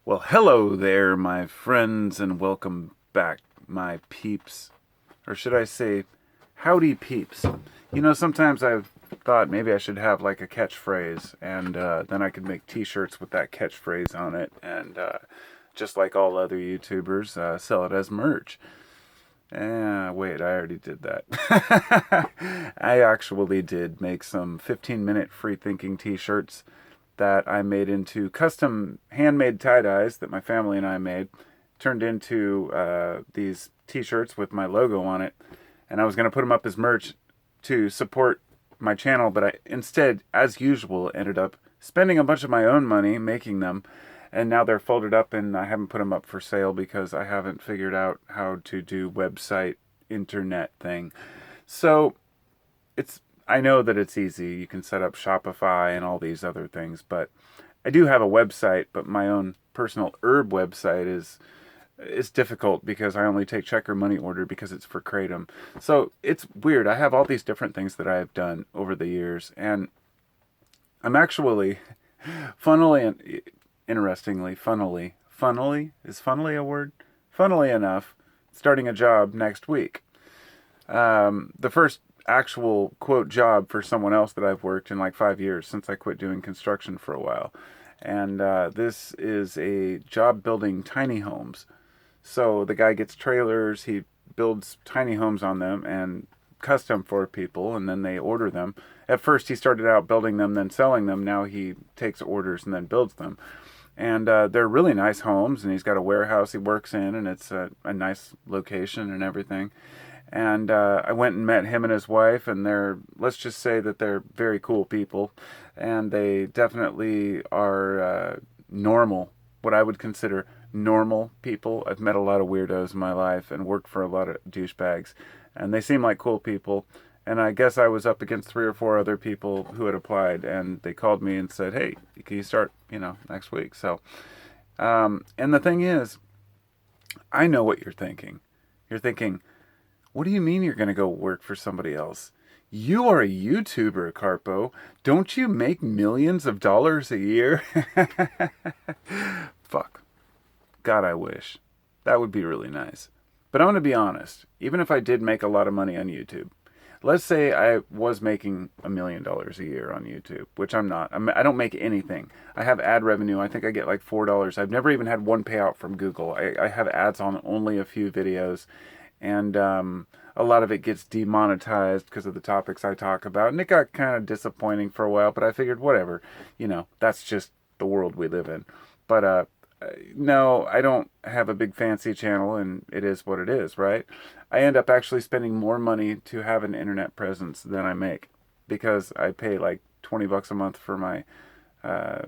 Well, hello there, my friends, and welcome back, my peeps. Or should I say, howdy peeps. Sometimes I've thought maybe I should have like a catchphrase, and then I could make t shirts with that catchphrase on it, and just like all other YouTubers, sell it as merch. Wait, I already did that. I actually did make some 15-minute free thinking t shirts that I made into custom handmade tie-dyes that my family and I made, turned into these t-shirts with my logo on it. And I was going to put them up as merch to support my channel, but I instead, as usual, ended up spending a bunch of my own money making them. And now they're folded up and I haven't put them up for sale because I haven't figured out how to do website internet thing. So it's I know that it's easy. You can set up Shopify and all these other things, but I do have a website, but my own personal herb website is difficult because I only take check or money order because it's for Kratom. So it's weird. I have all these different things that I have done over the years, and I'm actually, funnily and funnily a word? Funnily enough, starting a job next week. The first actual quote job for someone else that I've worked in like 5 years since I quit doing construction for a while. And this is a job building tiny homes. So the guy gets trailers, he builds tiny homes on them and custom for people, and then they order them. At first, he started out building them, then selling them. Now he takes orders and then builds them. And they're really nice homes, and he's got a warehouse he works in, and it's a nice location and everything. And I went and met him and his wife, and let's just say that they're very cool people. And they definitely are normal, what I would consider normal people. I've met a lot of weirdos in my life and worked for a lot of douchebags. And they seem like cool people. And I guess I was up against three or four other people who had applied, and they called me and said, "Hey, can you start, next week?" So, and the thing is, I know what you're thinking. You're thinking, what do you mean you're going to go work for somebody else? You are a YouTuber, Carpo. Don't you make millions of dollars a year? Fuck. God, I wish. That would be really nice. But I'm going to be honest. Even if I did make a lot of money on YouTube, let's say I was making $1 million a year on YouTube, which I'm not. I don't make anything. I have ad revenue. I think I get like $4. I've never even had one payout from Google. I have ads on only a few videos, and a lot of it gets demonetized because of the topics I talk about. And it got kind of disappointing for a while, but I figured whatever. That's just the world we live in. But no, I don't have a big fancy channel, and it is what it is, right? I end up actually spending more money to have an internet presence than I make because I pay like $20 a month for my uh,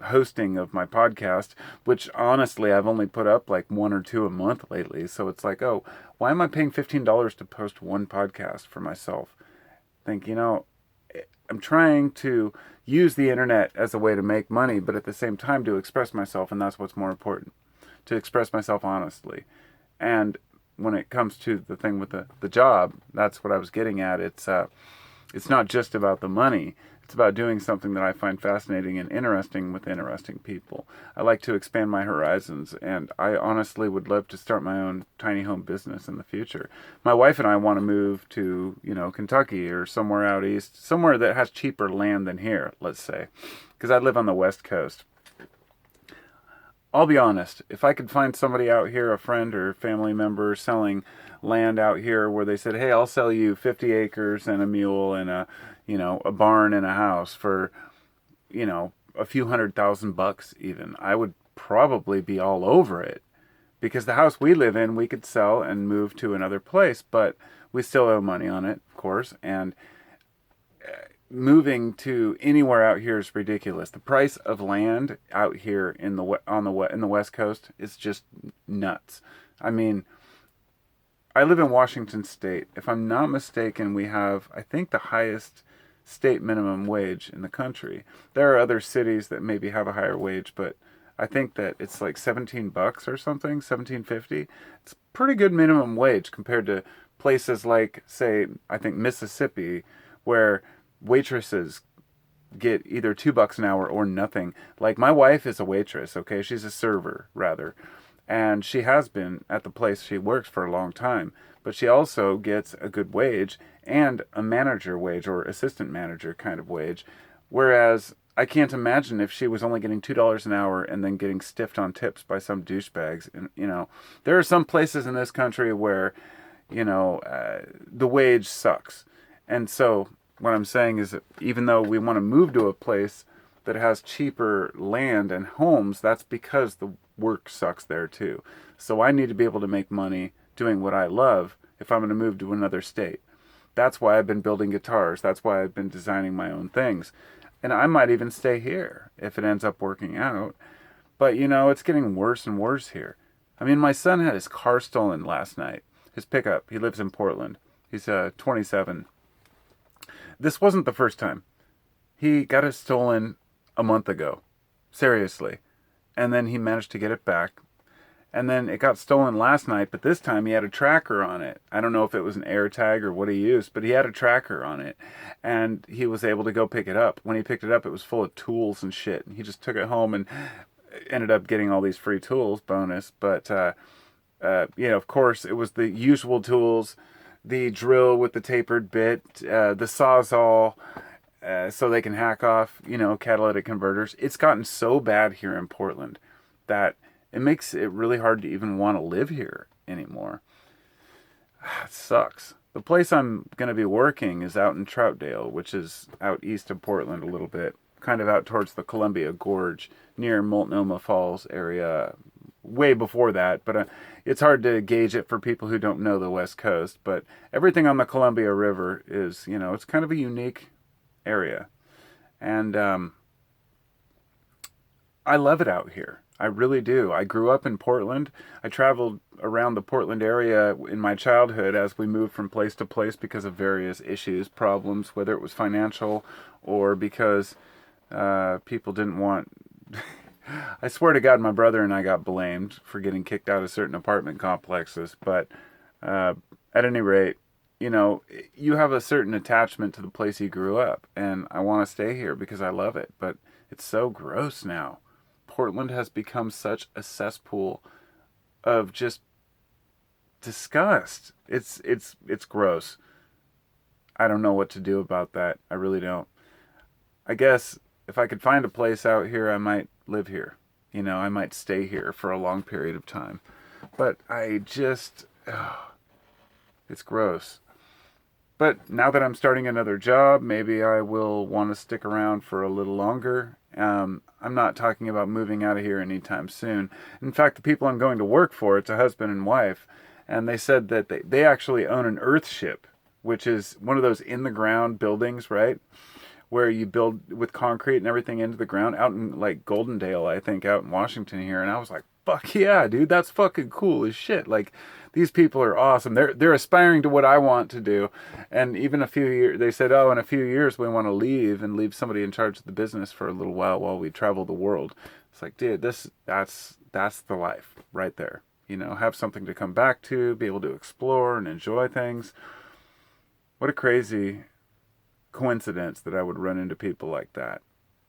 hosting of my podcast, which honestly I've only put up like one or two a month lately. So it's like, oh, why am I paying $15 to post one podcast for myself? Think, I'm trying to use the internet as a way to make money, but at the same time to express myself, and that's what's more important, to express myself honestly. And when it comes to the thing with the job, that's what I was getting at. It's not just about the money. It's about doing something that I find fascinating and interesting with interesting people. I like to expand my horizons, and I honestly would love to start my own tiny home business in the future. My wife and I want to move to, Kentucky or somewhere out east, somewhere that has cheaper land than here, let's say, because I live on the West Coast. I'll be honest, if I could find somebody out here, a friend or family member selling land out here where they said, "Hey, I'll sell you 50 acres and a mule and a barn and a house for, a few $100,000 even," I would probably be all over it because the house we live in, we could sell and move to another place, but we still owe money on it, of course, and moving to anywhere out here is ridiculous. The price of land out here in the West Coast is just nuts. I mean, I live in Washington State. If I'm not mistaken, we have, I think, the highest state minimum wage in the country. There are other cities that maybe have a higher wage, but I think that it's like $17 or something, 17.50. It's pretty good minimum wage compared to places like, say, I think Mississippi, where waitresses get either $2 an hour or nothing. Like my wife is a waitress, okay? She's a server rather. And she has been at the place she works for a long time, but she also gets a good wage and a manager wage or assistant manager kind of wage. Whereas I can't imagine if she was only getting $2 an hour and then getting stiffed on tips by some douchebags. And, there are some places in this country where, the wage sucks. And so what I'm saying is that even though we want to move to a place that has cheaper land and homes, that's because the work sucks there too. So I need to be able to make money doing what I love if I'm going to move to another state. That's why I've been building guitars. That's why I've been designing my own things. And I might even stay here if it ends up working out. But, it's getting worse and worse here. I mean, my son had his car stolen last night. His pickup. He lives in Portland. He's 27. This wasn't the first time. He got it stolen a month ago. Seriously. And then he managed to get it back. And then it got stolen last night, but this time he had a tracker on it. I don't know if it was an AirTag or what he used, but he had a tracker on it. And he was able to go pick it up. When he picked it up, it was full of tools and shit. And he just took it home and ended up getting all these free tools, bonus. But, of course, it was the usual tools. The drill with the tapered bit, the Sawzall, so they can hack off, catalytic converters. It's gotten so bad here in Portland that it makes it really hard to even want to live here anymore. It sucks. The place I'm going to be working is out in Troutdale, which is out east of Portland a little bit, kind of out towards the Columbia Gorge, near Multnomah Falls area, way before that. But it's hard to gauge it for people who don't know the West Coast. But everything on the Columbia River is, it's kind of a unique area. And I love it out here. I really do. I grew up in Portland. I traveled around the Portland area in my childhood as we moved from place to place because of various issues, problems, whether it was financial or because people didn't want... I swear to God, my brother and I got blamed for getting kicked out of certain apartment complexes. But at any rate, you have a certain attachment to the place you grew up. And I want to stay here because I love it. But it's so gross now. Portland has become such a cesspool of just disgust. It's gross. I don't know what to do about that. I really don't. I guess if I could find a place out here, I might live here. I might stay here for a long period of time. But it's gross. But now that I'm starting another job, maybe I will want to stick around for a little longer. I'm not talking about moving out of here anytime soon. In fact, the people I'm going to work for, it's a husband and wife, and they said that they actually own an Earthship, which is one of those in-the-ground buildings, right? Where you build with concrete and everything into the ground out in like Goldendale, I think, out in Washington here. And I was like, fuck yeah, dude, that's fucking cool as shit. Like, these people are awesome. They're aspiring to what I want to do. And even a few years, they said, in a few years we want to leave somebody in charge of the business for a little while we travel the world. It's like, dude, that's the life right there. Have something to come back to, be able to explore and enjoy things. What a crazy coincidence that I would run into people like that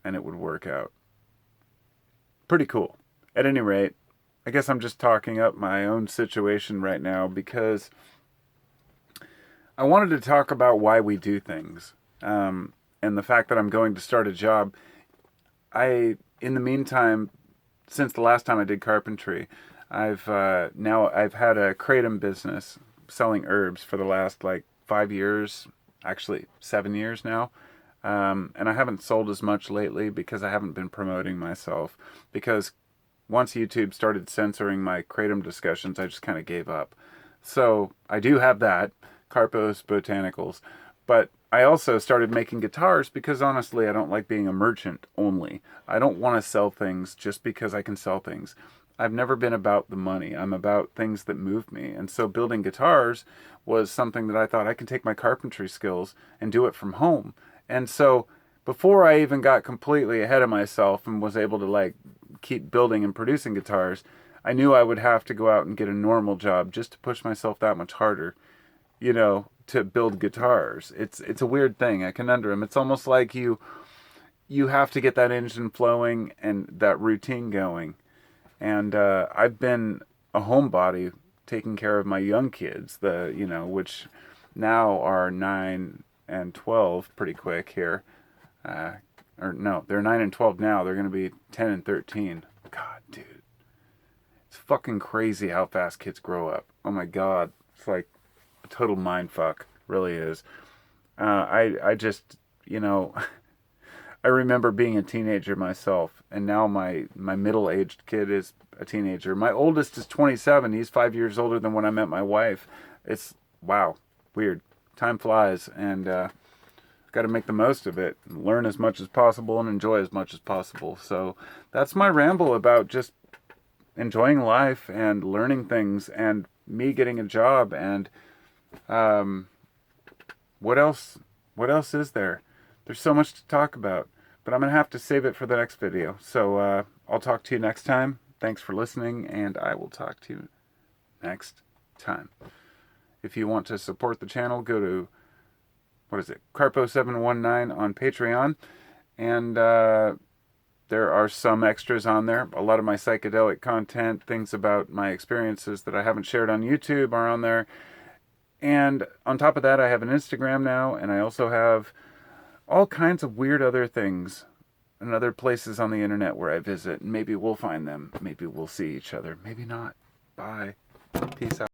and it would work out. Pretty cool. At any rate, I guess I'm just talking up my own situation right now because I wanted to talk about why we do things, and the fact that I'm going to start a job. In the meantime, since the last time I did carpentry, I've had a kratom business selling herbs for the last 5 years, actually 7 years now. And I haven't sold as much lately because I haven't been promoting myself, because once YouTube started censoring my kratom discussions, I just kind of gave up. So I do have that, Carpos Botanicals, but I also started making guitars because honestly, I don't like being a merchant only. I don't want to sell things just because I can sell things. I've never been about the money. I'm about things that move me. And so building guitars was something that I thought I can take my carpentry skills and do it from home. And so before I even got completely ahead of myself and was able to keep building and producing guitars, I knew I would have to go out and get a normal job just to push myself that much harder, to build guitars. It's a weird thing, a conundrum. It's almost like you you have to get that engine flowing and that routine going. And I've been a homebody taking care of my young kids, which now are 9 and 12 pretty quick here. Or no, they're 9 and 12 now. They're going to be 10 and 13. God, dude. It's fucking crazy how fast kids grow up. Oh my God. It's like a total mind fuck. Really is. I just, I remember being a teenager myself, and now my middle-aged kid is a teenager. My oldest is 27. He's 5 years older than when I met my wife. It's, wow, weird. Time flies, and got to make the most of it, and learn as much as possible, and enjoy as much as possible. So that's my ramble about just enjoying life and learning things, and me getting a job, and what else? What else is there? There's so much to talk about, but I'm going to have to save it for the next video. So I'll talk to you next time. Thanks for listening, and I will talk to you next time. If you want to support the channel, go to, Carpo719 on Patreon, and there are some extras on there. A lot of my psychedelic content, things about my experiences that I haven't shared on YouTube are on there. And on top of that, I have an Instagram now, and I also have all kinds of weird other things and other places on the internet where I visit. Maybe we'll find them. Maybe we'll see each other. Maybe not. Bye. Peace out.